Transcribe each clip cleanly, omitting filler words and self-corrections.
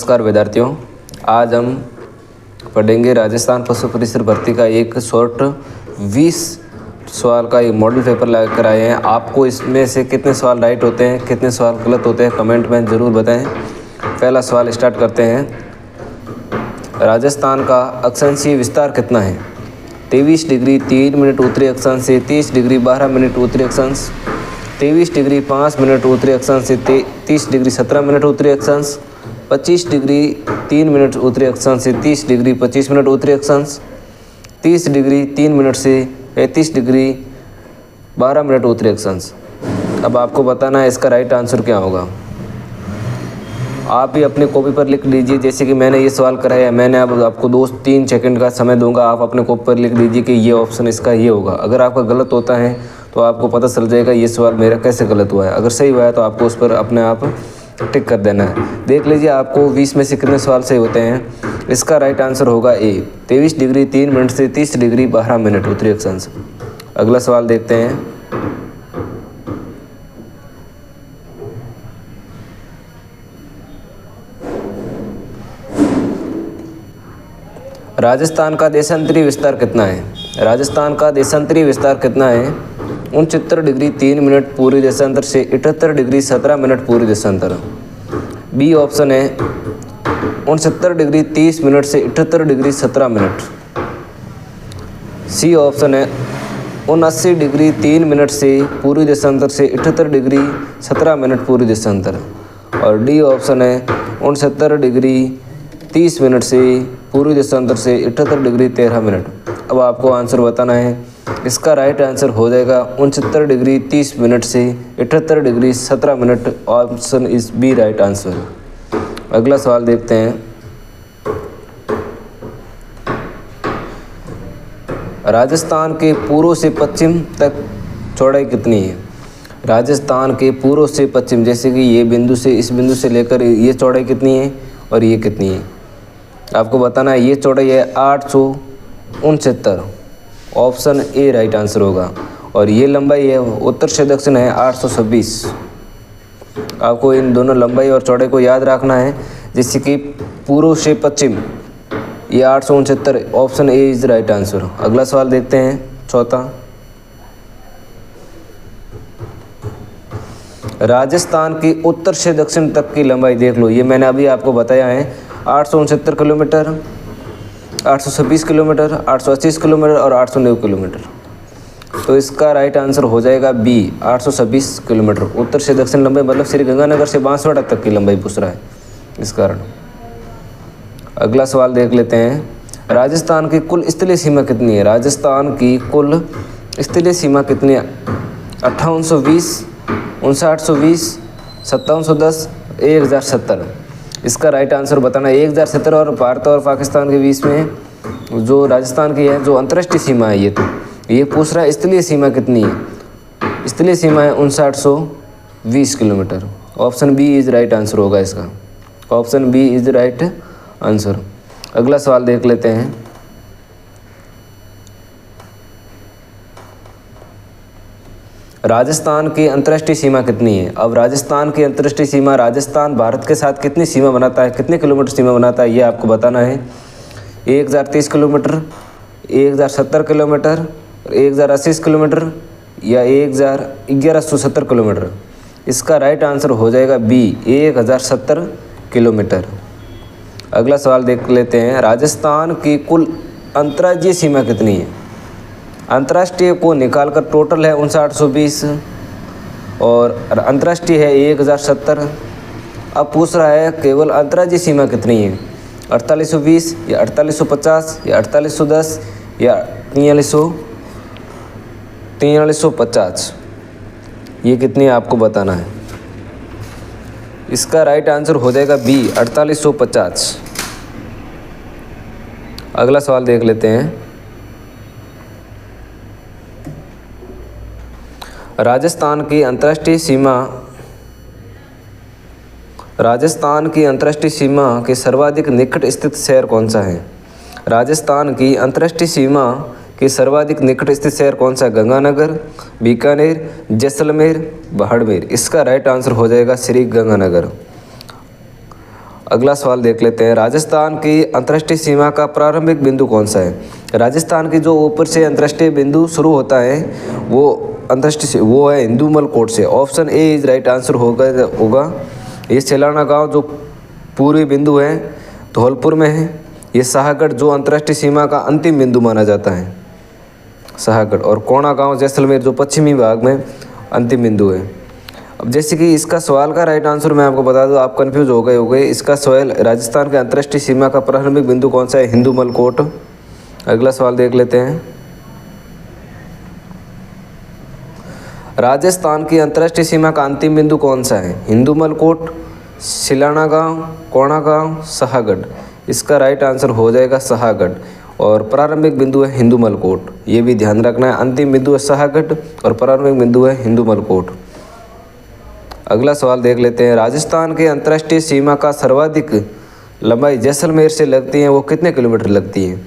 नमस्कार विद्यार्थियों, आज हम पढ़ेंगे राजस्थान पशु परिसर भर्ती का एक शॉर्ट 20 सवाल का एक मॉडल पेपर लेकर आए हैं। आपको इसमें से कितने सवाल राइट होते हैं, कितने सवाल गलत होते हैं, कमेंट में ज़रूर बताएं। पहला सवाल स्टार्ट करते हैं। राजस्थान का अक्षांशीय विस्तार कितना है? 23 डिग्री 3 मिनट उत्तरी अक्षांश से 30 डिग्री 12 मिनट उत्तरी अक्षांश, 23 डिग्री 5 मिनट उत्तरी अक्षांश से 30 डिग्री 17 मिनट उत्तरी अक्षांश, 25 डिग्री 3 मिनट उत्तरी अक्षांश से 30 डिग्री 25 मिनट उत्तरी अक्षांश, 30 डिग्री 3 मिनट से 35 डिग्री 12 मिनट उत्तरी अक्षांश। अब आपको बताना है इसका राइट आंसर क्या होगा। आप भी अपने कॉपी पर लिख लीजिए, जैसे कि मैंने ये सवाल कराया है। मैंने अब आपको 2-3 सेकंड का समय दूंगा, आप अपने कॉपी पर लिख लीजिए कि ये ऑप्शन इसका ये होगा। अगर आपका गलत होता है तो आपको पता चल जाएगा ये सवाल मेरा कैसे गलत हुआ है। अगर सही हुआ है तो आपको उस पर अपने आप टिक कर देना है। देख लीजिए आपको 20 में से कितने सवाल सही होते हैं। इसका राइट आंसर होगा ए, 23 डिग्री 3 मिनट से 30 डिग्री 12 मिनट उत्तरी अक्षांश। अगला सवाल देखते हैं। राजस्थान का देशांतरी विस्तार कितना है? राजस्थान का देशांतरी विस्तार कितना है? 69 डिग्री 3 मिनट पूर्वी देशांतर से 78 डिग्री 17 मिनट पूर्वी देशांतर। बी ऑप्शन है 69 डिग्री 30 मिनट से 78 डिग्री 17 मिनट। सी ऑप्शन है 79 डिग्री 3 मिनट से पूर्वी देशांतर से 78 डिग्री 17 मिनट पूर्वी देशांतर। और डी ऑप्शन है 69 डिग्री 30 मिनट से पूर्वी देशांतर से 78 डिग्री 13 मिनट। अब आपको आंसर बताना है। इसका राइट आंसर हो जाएगा 69 डिग्री 30 मिनट से 78 degree 17 minute. Option is B right answer. अगला सवाल देखते हैं। राजस्थान के पूर्व से पश्चिम तक चौड़ाई कितनी है? राजस्थान के पूर्व से पश्चिम, जैसे कि ये बिंदु से इस बिंदु से लेकर ये चौड़ाई कितनी है और ये कितनी है, आपको बताना है। ये चौड़ाई है 869। ऑप्शन ए राइट आंसर होगा। और ये लंबाई है उत्तर से दक्षिण है 826। आपको इन दोनों लंबाई और चौड़ाई को याद रखना है। जैसे कि पूर्व से पश्चिम ये 869। Option A is right answer. अगला सवाल देखते हैं, चौथा। राजस्थान की उत्तर से दक्षिण तक की लंबाई देख लो। ये मैंने अभी आपको बताया है 869 किलोमीटर, 826 किलोमीटर, 825 किलोमीटर और 890 किलोमीटर। तो इसका राइट आंसर हो जाएगा बी, 826 किलोमीटर। उत्तर से दक्षिण लंबाई मतलब श्री गंगानगर से बांसवाड़ा तक की लंबाई पूछ रहा है इस कारण। अगला सवाल देख लेते हैं। राजस्थान की कुल स्थलीय सीमा कितनी है? राजस्थान की कुल स्थलीय सीमा कितनी है? 5820, 5920, 5710, 1070। इसका राइट आंसर बताना है। 1070 और भारत और पाकिस्तान के बीच में जो राजस्थान की है जो अंतर्राष्ट्रीय सीमा है, ये पूछ रहा है स्थलीय सीमा कितनी है। स्थलीय सीमा है 5920 kilometre. Option B is right answer होगा इसका। Option B is right answer. अगला सवाल देख लेते हैं। राजस्थान की अंतर्राष्ट्रीय सीमा कितनी है? अब राजस्थान की अंतर्राष्ट्रीय सीमा, राजस्थान भारत के साथ कितनी सीमा बनाता है, कितने किलोमीटर सीमा बनाता है, ये आपको बताना है। 1030 किलोमीटर, 1070 किलोमीटर, 1080 किलोमीटर या 1170 किलोमीटर। इसका राइट आंसर हो जाएगा बी, 1070 किलोमीटर। अगला सवाल देख लेते हैं। राजस्थान की कुल अंतर्राज्यीय सीमा कितनी है? अंतर्राष्ट्रीय को निकालकर टोटल है 5920 और अंतर्राष्ट्रीय है 1070। अब पूछ रहा है केवल अंतर्राज्यीय सीमा कितनी है, 4820 या 4850 या 4810 या 4350। ये कितनी है आपको बताना है। इसका राइट आंसर हो जाएगा बी, 4850। अगला सवाल देख लेते हैं। राजस्थान की अंतर्राष्ट्रीय सीमा के सर्वाधिक निकट स्थित शहर कौन सा है? राजस्थान की अंतर्राष्ट्रीय सीमा के सर्वाधिक निकट स्थित शहर कौन सा है? गंगानगर, बीकानेर, जैसलमेर, बाड़मेर। इसका राइट आंसर हो जाएगा श्री गंगानगर। अगला सवाल देख लेते हैं, राजस्थान की अंतर्राष्ट्रीय सीमा का प्रारंभिक बिंदु कौन सा है? राजस्थान की जो ऊपर से अंतर्राष्ट्रीय बिंदु शुरू होता है वो अंतर्राष्ट्रीय वो है हिंदूमल कोट से। Option A is right answer होगा। ये सिलाना गांव जो पूर्वी बिंदु है धौलपुर में है। ये शाहगढ़ जो अंतर्राष्ट्रीय सीमा का अंतिम बिंदु माना जाता है, शाहगढ़। और कोणा गांव जैसलमेर जो पश्चिमी भाग में अंतिम बिंदु है। अब जैसे कि इसका सवाल का राइट आंसर मैं आपको बता दूं, आप कंफ्यूज हो गए। इसका सवाल राजस्थान के अंतर्राष्ट्रीय सीमा का प्रारंभिक बिंदु कौन सा है? हिंदूमल कोट। अगला सवाल देख लेते हैं, राजस्थान की अंतर्राष्ट्रीय सीमा का अंतिम बिंदु कौन सा है? हिंदूमल कोट, सिलाना गांव, कोणा गांव, शाहगढ़। इसका राइट आंसर हो जाएगा शाहगढ़। और प्रारंभिक बिंदु है हिंदूमल कोट, ये भी ध्यान रखना है। अंतिम बिंदु है शाहगढ़ और प्रारंभिक बिंदु है हिंदूमल कोट। अगला सवाल देख लेते हैं, राजस्थान के अंतर्राष्ट्रीय सीमा का सर्वाधिक लंबाई जैसलमेर से लगती है, वो कितने किलोमीटर लगती है?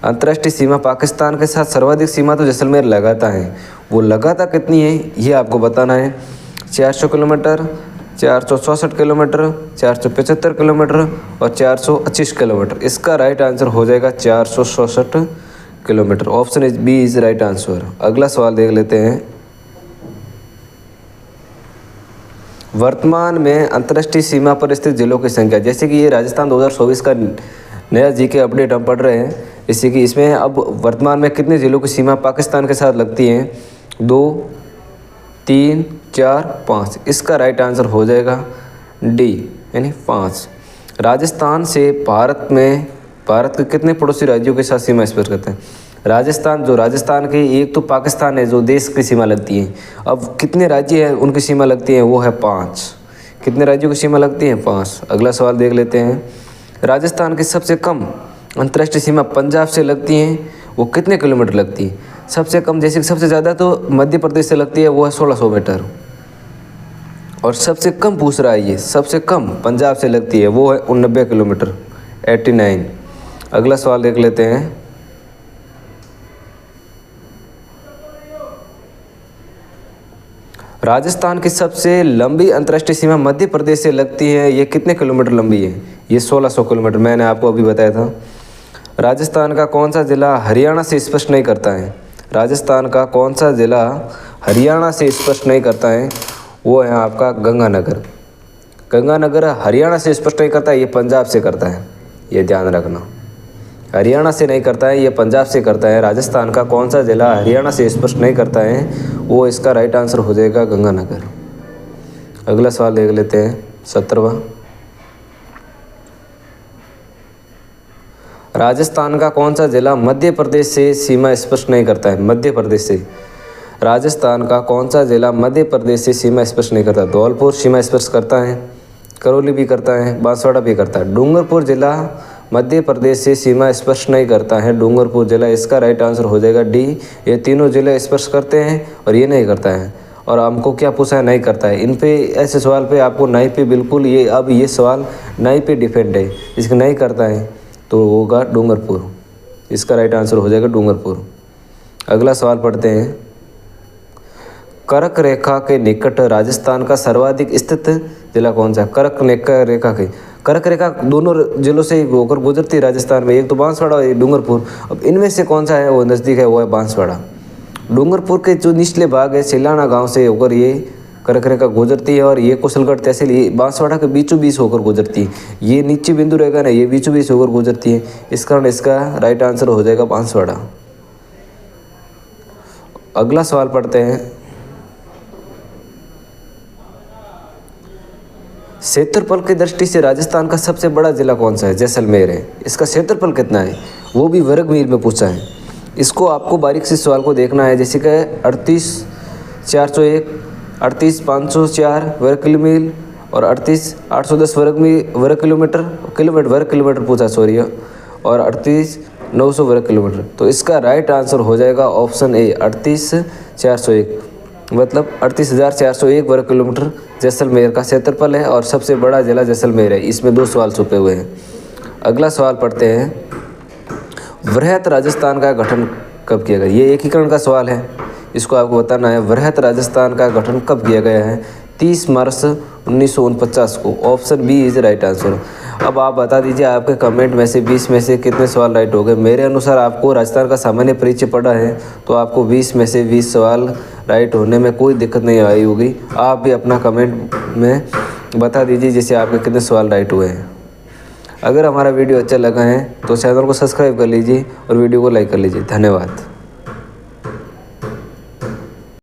अंतर्राष्ट्रीय सीमा पाकिस्तान के साथ सर्वाधिक सीमा तो जैसलमेर लगाता है, वो लगाता कितनी है ये आपको बताना है। 400 किलोमीटर, 464 किलोमीटर, 475 किलोमीटर और 425 किलोमीटर। इसका राइट आंसर हो जाएगा 464 kilometre. Option is B is right answer. अगला सवाल देख लेते हैं, वर्तमान में अंतर्राष्ट्रीय सीमा पर स्थित जिलों की संख्या। जैसे कि ये राजस्थान 2024 का नया जीके अपडेट हम पढ़ रहे हैं, जैसे कि इसमें अब वर्तमान में कितने जिलों की सीमा पाकिस्तान के साथ लगती है? 2, 3, 4, 5। इसका राइट आंसर हो जाएगा डी यानी 5। राजस्थान से भारत के कितने पड़ोसी राज्यों के साथ सीमा स्पर्श करते हैं? राजस्थान के एक तो पाकिस्तान है जो देश की सीमा लगती है। अब कितने राज्य हैं उनकी सीमा लगती है? वो है 5। कितने राज्यों की सीमा लगती है? 5। अगला सवाल देख लेते हैं, राजस्थान की सबसे कम अंतर्राष्ट्रीय सीमा पंजाब से लगती है, वो कितने किलोमीटर लगती है? सबसे कम, जैसे कि सबसे ज़्यादा तो मध्य प्रदेश से लगती है, वो है 1600 मीटर। और सबसे कम पूछ रहा है ये, सबसे कम पंजाब से लगती है, वो है 89 किलोमीटर 89। अगला सवाल देख लेते हैं, राजस्थान की सबसे लंबी अंतर्राष्ट्रीय सीमा मध्य प्रदेश से लगती है, ये कितने किलोमीटर लंबी है? ये 1600 किलोमीटर, मैंने आपको अभी बताया था। राजस्थान का कौन सा जिला हरियाणा से स्पर्श नहीं करता है? राजस्थान का कौन सा जिला हरियाणा से स्पर्श नहीं करता है? वो है आपका गंगानगर। गंगानगर हरियाणा से स्पर्श नहीं करता है, ये पंजाब से करता है, ये ध्यान रखना। हरियाणा से नहीं करता है, ये पंजाब से करता है। राजस्थान का कौन सा जिला हरियाणा से स्पर्श नहीं करता है? वो इसका राइट आंसर हो जाएगा गंगानगर। अगला सवाल देख लेते हैं 17वां, राजस्थान का कौन सा जिला मध्य प्रदेश से सीमा स्पर्श नहीं करता है? मध्य प्रदेश से राजस्थान का कौन सा जिला मध्य प्रदेश से सीमा स्पर्श नहीं करता? धौलपुर सीमा स्पर्श करता है, करौली भी करता है, बांसवाड़ा भी करता है। डूंगरपुर जिला मध्य प्रदेश से सीमा स्पर्श नहीं करता है, डूंगरपुर जिला। इसका राइट आंसर हो जाएगा डी। ये तीनों जिले स्पर्श करते हैं और ये नहीं करता है। और हमको क्या पूछा है? नहीं करता है। इन पे ऐसे सवाल पे आपको नहीं पे बिल्कुल ये सवाल नहीं पे डिपेंड है, इसका नहीं करता है तो होगा डूंगरपुर। इसका राइट आंसर हो जाएगा डूंगरपुर। अगला सवाल पढ़ते हैं, कर्क रेखा के निकट राजस्थान का सर्वाधिक स्थित जिला कौन सा है? कर्क रेखा दोनों जिलों से होकर गुजरती है राजस्थान में, एक तो बांसवाड़ा और एक डूंगरपुर। अब इनमें से कौन सा है वो नज़दीक है? वो है बांसवाड़ा। डूंगरपुर के जो निचले भाग है सिलाना गांव से होकर ये कर्क रेखा गुजरती है और ये कुशलगढ़ तहसील ये बांसवाड़ा के बीचों बीच होकर गुजरती है। ये नीचे बिंदु रहेगा ना, ये बीचों बीच होकर गुजरती है, इस कारण इसका राइट आंसर हो जाएगा बांसवाड़ा। अगला सवाल पढ़ते हैं, क्षेत्रफल की दृष्टि से राजस्थान का सबसे बड़ा जिला कौन सा है? जैसलमेर है। इसका क्षेत्रफल कितना है? वो भी वर्ग मील में पूछा है। इसको आपको बारीक से सवाल को देखना है, जैसे कि 38,401, 38,504 वर्ग मील और 38,810 वर्ग किलोमीटर पूछा, सॉरी, और 38,900 वर्ग किलोमीटर। तो इसका राइट आंसर हो जाएगा ऑप्शन ए 38,401, मतलब 38,401 वर्ग किलोमीटर जैसलमेर का क्षेत्रफल है और सबसे बड़ा जिला जैसलमेर है। इसमें 2 सवाल छुपे हुए हैं। अगला सवाल पढ़ते हैं, वृहत राजस्थान का गठन कब किया गया? ये एकीकरण का सवाल है, इसको आपको बताना है। वृहत राजस्थान का गठन कब किया गया है? 30 मार्च 1949 को। Option B is right answer. अब आप बता दीजिए आपके कमेंट में से 20 में से कितने सवाल राइट हो गए। मेरे अनुसार आपको राजस्थान का सामान्य परिचय पढ़ा है तो आपको 20 में से 20 सवाल राइट होने में कोई दिक्कत नहीं आई होगी। आप भी अपना कमेंट में बता दीजिए जैसे आपके कितने सवाल राइट हुए हैं। अगर हमारा वीडियो अच्छा लगा है तो चैनल को सब्सक्राइब कर लीजिए और वीडियो को लाइक कर लीजिए। धन्यवाद।